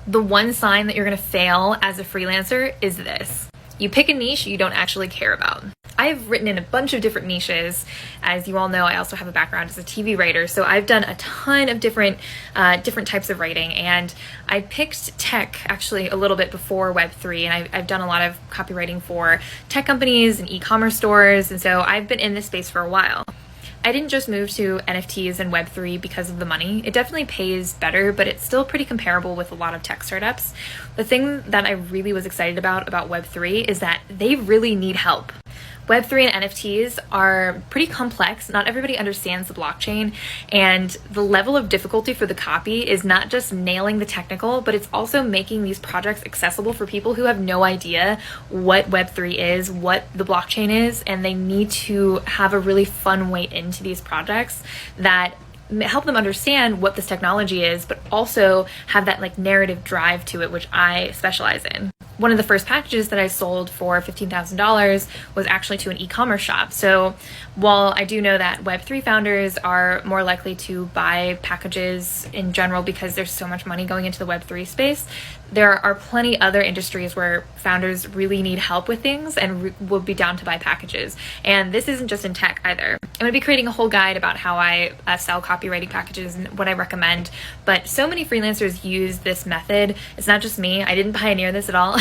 The one sign that you're gonna fail as a freelancer is this. You pick a niche you don't actually care about. I've written in a bunch of different niches. As you all know, I also have a background as a TV writer, so I've done a ton of different types of writing, and I picked tech actually a little bit before Web3, and I've done a lot of copywriting for tech companies and e-commerce stores, and so I've been in this space for a while. I didn't just move to NFTs and Web3 because of the money. It definitely pays better, but it's still pretty comparable with a lot of tech startups. The thing that I really was excited about Web3 is that they really need help. Web3 and NFTs are pretty complex. Not everybody understands the blockchain, and the level of difficulty for the copy is not just nailing the technical, but it's also making these projects accessible for people who have no idea what Web3 is, what the blockchain is, and they need to have a really fun way into these projects that help them understand what this technology is, but also have that like narrative drive to it, which I specialize in. One of the first packages that I sold for $15,000 was actually to an e-commerce shop. So while I do know that Web3 founders are more likely to buy packages in general because there's so much money going into the Web3 space, there are plenty other industries where founders really need help with things and will be down to buy packages. And this isn't just in tech either. I'm going to be creating a whole guide about how I sell copywriting packages and what I recommend, but so many freelancers use this method. It's not just me. I didn't pioneer this at all.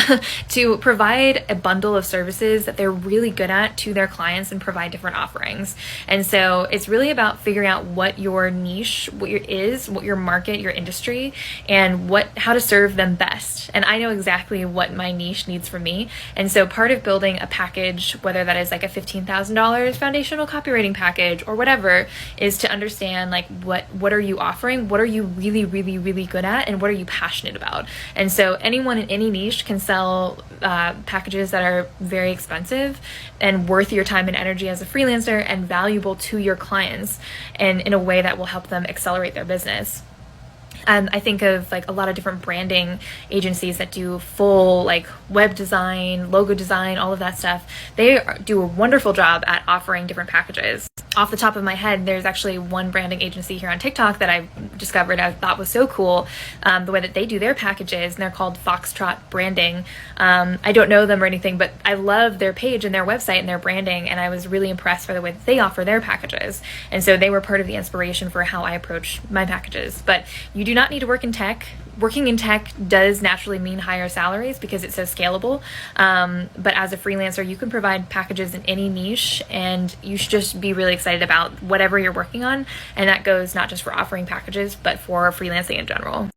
To provide a bundle of services that they're really good at to their clients and provide different offerings. And so it's really about figuring out what your niche, what your market, your industry, and how to serve them best. And I know exactly what my niche needs from me. And so part of building a package, whether that is like a $15,000 foundational copywriting package or whatever, is to understand like what are you offering, what are you really, really, really good at, and what are you passionate about. And so anyone in any niche can sell packages that are very expensive and worth your time and energy as a freelancer and valuable to your clients, and in a way that will help them accelerate their business. I think of like a lot of different branding agencies that do full like web design, logo design, all of that stuff. They do a wonderful job at offering different packages. Off the top of my head, there's actually one branding agency here on TikTok that I discovered I thought was so cool, the way that they do their packages, and they're called Foxtrot Branding. I don't know them or anything, but I love their page and their website and their branding, and I was really impressed by the way that they offer their packages. And so they were part of the inspiration for how I approach my packages. But you do not need to work in tech. Working in tech does naturally mean higher salaries because it's so scalable. But as a freelancer, you can provide packages in any niche, and you should just be really excited about whatever you're working on. And that goes not just for offering packages, but for freelancing in general.